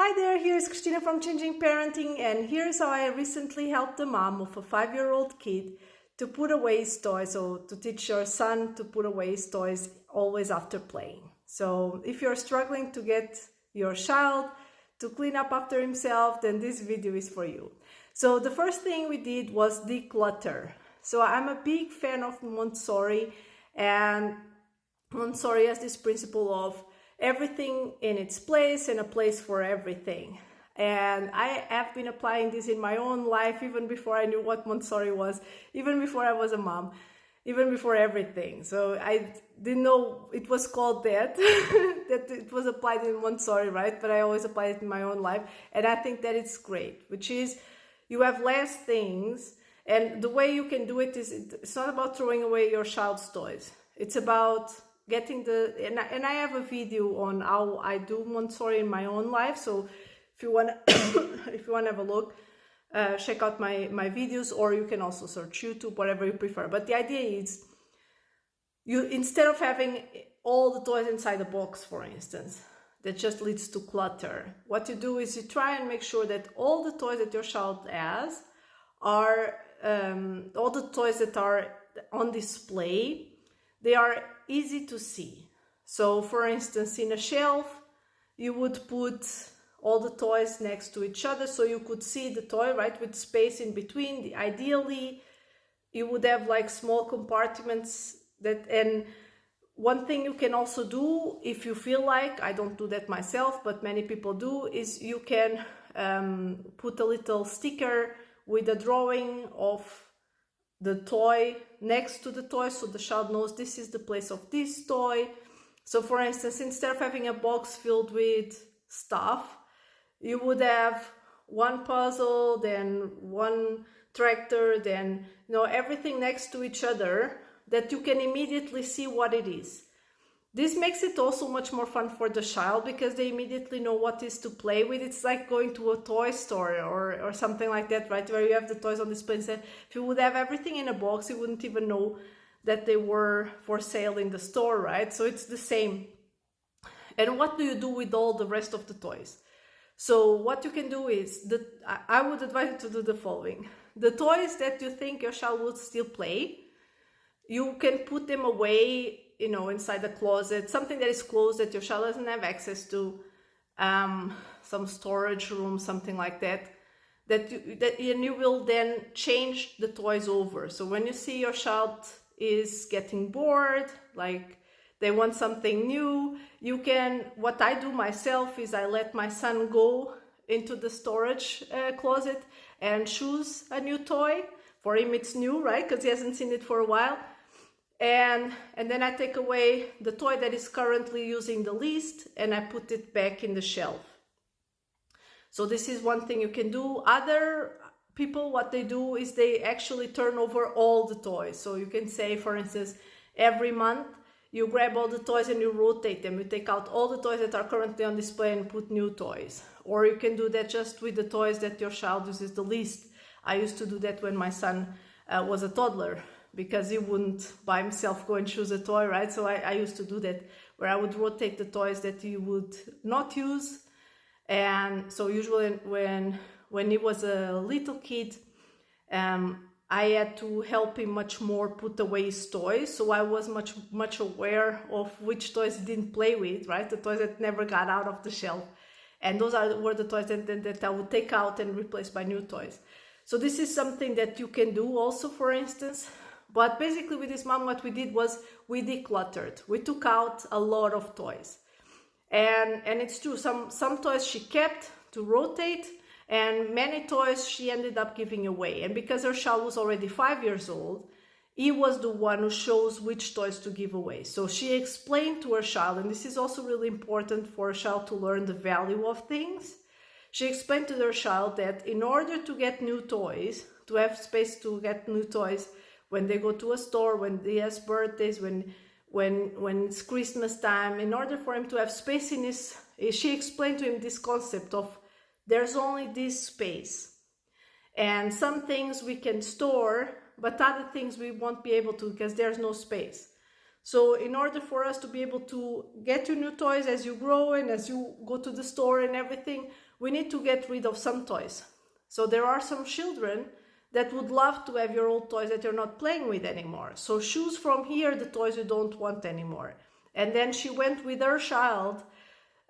Hi there, here's Christina from Changing Parenting, and here's how I recently helped a mom of a 5-year-old kid to put away his toys, or to teach your son to put away his toys always after playing. So if you're struggling to get your child to clean up after himself, then this video is for you. So the first thing we did was declutter. So I'm a big fan of Montessori, and Montessori has this principle of everything in its place and a place for everything. And I have been applying this in my own life even before I knew what Montessori was, even before I was a mom, even before everything. So I didn't know it was called that, that it was applied in Montessori, right? But I always apply it in my own life. And I think that it's great, which is you have less things. And the way you can do it is, it's not about throwing away your child's toys. It's about getting and I have a video on how I do Montessori in my own life. So if you want if you want to have a look, check out my videos, or you can also search YouTube, whatever you prefer. But the idea is, you, instead of having all the toys inside the box, for instance, that just leads to clutter, what you do is you try and make sure that all the toys that your child has are all the toys that are on display, they are easy to see. So for instance, in a shelf, you would put all the toys next to each other so you could see the toy, right, with space in between. Ideally, you would have like small compartments that, and one thing you can also do if you feel like, I don't do that myself, but many people do, is you can put a little sticker with a drawing of the toy next to the toy, so the child knows this is the place of this toy. So for instance, instead of having a box filled with stuff, you would have one puzzle, then one tractor, then everything next to each other that you can immediately see what it is. This makes it also much more fun for the child because they immediately know what is to play with. It's like going to a toy store or something like that, right? Where you have the toys on display. Instead, if you would have everything in a box, you wouldn't even know that they were for sale in the store, right? So it's the same. And what do you do with all the rest of the toys? So what you can do is, I would advise you to do the following. The toys that you think your child would still play, you can put them away, inside the closet, something that is closed that your child doesn't have access to, some storage room, something like that. And you will then change the toys over. So when you see your child is getting bored, like they want something new, you can, what I do myself is I let my son go into the storage closet and choose a new toy. For him it's new, right? Because he hasn't seen it for a while. And then I take away the toy that is currently using the least and I put it back in the shelf. So this is one thing you can do. Other people, what they do is they actually turn over all the toys. So you can say, for instance, every month you grab all the toys and you rotate them. You take out all the toys that are currently on display and put new toys. Or you can do that just with the toys that your child uses the least. I used to do that when my son was a toddler, because he wouldn't by himself go and choose a toy, right? So I used to do that, where I would rotate the toys that he would not use. And so usually when he was a little kid, I had to help him much more put away his toys. So I was much aware of which toys he didn't play with, right? The toys that never got out of the shelf. And those were the toys that I would take out and replace by new toys. So this is something that you can do also, for instance. But basically with this mom, what we did was we decluttered. We took out a lot of toys. And it's true, some toys she kept to rotate, and many toys she ended up giving away. And because her child was already 5 years old, he was the one who chose which toys to give away. So she explained to her child, and this is also really important for a child to learn the value of things. She explained to her child that in order to get new toys, to have space to get new toys, when they go to a store, when he has birthdays, when it's Christmas time, in order for him to have space in his, she explained to him this concept of there's only this space. And some things we can store, but other things we won't be able to because there's no space. So in order for us to be able to get you new toys as you grow and as you go to the store and everything, we need to get rid of some toys. So there are some children that would love to have your old toys that you're not playing with anymore. So choose from here the toys you don't want anymore. And then she went with her child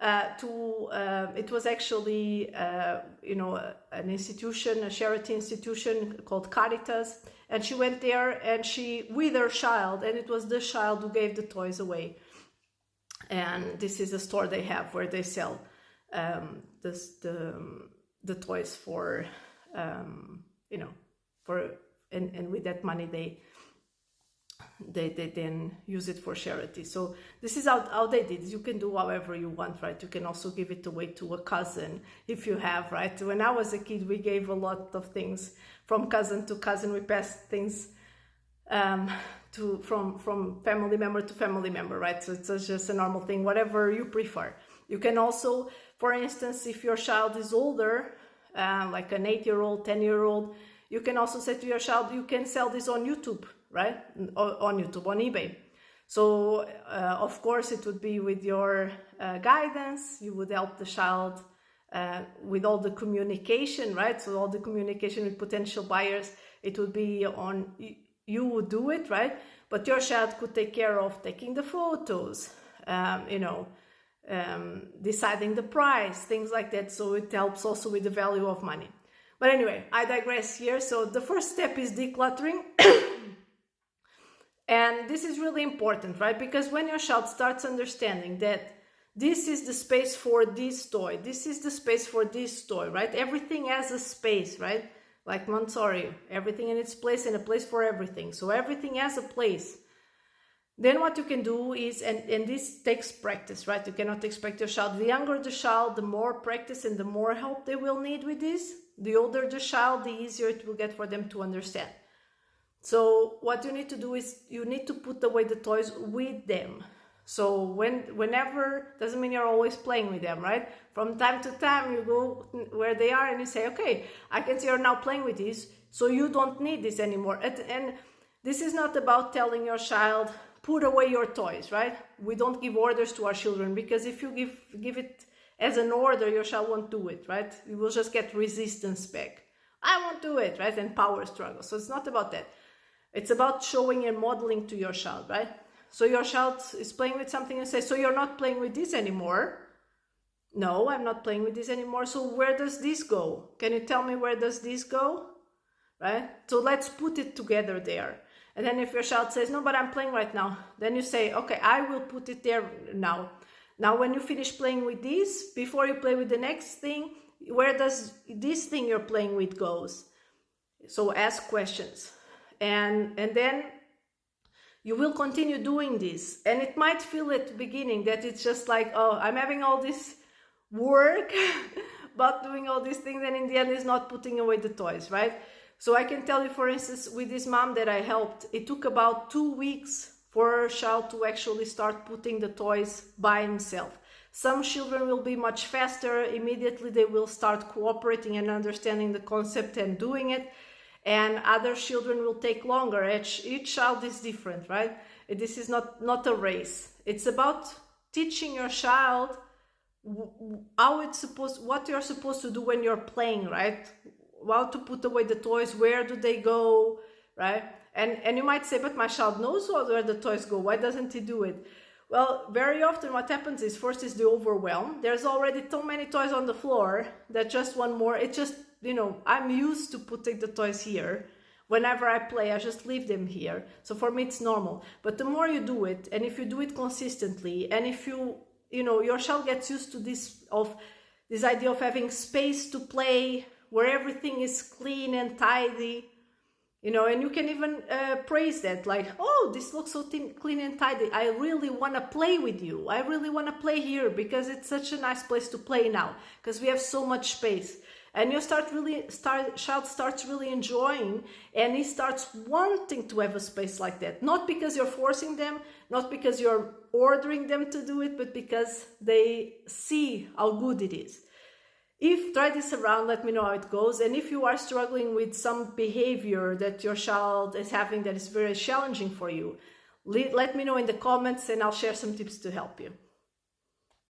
it was actually, an institution, a charity institution called Caritas. And she went there and with her child, and it was the child who gave the toys away. And this is a store they have where they sell the toys for, and with that money they then use it for charity. So this is how they did. You can do however you want, right? You can also give it away to a cousin if you have, right? When I was a kid, we gave a lot of things from cousin to cousin. We passed things from family member to family member, right? So it's just a normal thing, whatever you prefer. You can also, for instance, if your child is older, like an 8-year-old, 10-year-old, you can also say to your child, you can sell this on YouTube, right? On YouTube, on eBay. So, of course, it would be with your guidance. You would help the child with all the communication, right? So all the communication with potential buyers, it would be on, you would do it, right? But your child could take care of taking the photos, deciding the price, things like that. So it helps also with the value of money. But anyway, I digress here. So the first step is decluttering. And this is really important, right? Because when your child starts understanding that this is the space for this toy, this is the space for this toy, right? Everything has a space, right? Like Montessori, everything in its place and a place for everything. So everything has a place. Then what you can do is, and this takes practice, right? You cannot expect your child, the younger the child, the more practice and the more help they will need with this. The older the child, the easier it will get for them to understand. So what you need to do is you need to put away the toys with them. So whenever, doesn't mean you're always playing with them, right? From time to time you go where they are and you say, okay, I can see you're now playing with this, so you don't need this anymore. And this is not about telling your child, put away your toys, right? We don't give orders to our children, because if you give it as an order, your child won't do it, right? You will just get resistance back. I won't do it, right? And power struggle. So it's not about that. It's about showing and modeling to your child, right? So your child is playing with something and says, so you're not playing with this anymore? No, I'm not playing with this anymore. So where does this go? Can you tell me where does this go? Right? So let's put it together there. And then if your child says, no, but I'm playing right now, then you say, okay, I will put it there now. Now, when you finish playing with this, before you play with the next thing, where does this thing you're playing with goes? So ask questions. And then you will continue doing this. And it might feel at the beginning that it's just like, oh, I'm having all this work, but doing all these things, and in the end is not putting away the toys, right? So I can tell you, for instance, with this mom that I helped, it took about 2 weeks for her child to actually start putting the toys by himself. Some children will be much faster. Immediately they will start cooperating and understanding the concept and doing it. And other children will take longer. Each child is different, right? This is not a race. It's about teaching your child what you're supposed to do when you're playing, right? How to put away the toys, where do they go, right? And you might say, but my child knows where the toys go. Why doesn't he do it? Well, very often what happens is, first is the overwhelm. There's already so many toys on the floor that just one more. It just, I'm used to putting the toys here. Whenever I play, I just leave them here. So for me, it's normal. But the more you do it, and if you do it consistently, and if your child gets used to this idea of having space to play, where everything is clean and tidy, and you can even praise that, like, oh, this looks so clean and tidy. I really want to play with you. I really want to play here because it's such a nice place to play now, because we have so much space. And child starts really enjoying, and he starts wanting to have a space like that. Not because you're forcing them, not because you're ordering them to do it, but because they see how good it is. Try this around, let me know how it goes. And if you are struggling with some behavior that your child is having that is very challenging for you, Let me know in the comments and I'll share some tips to help you.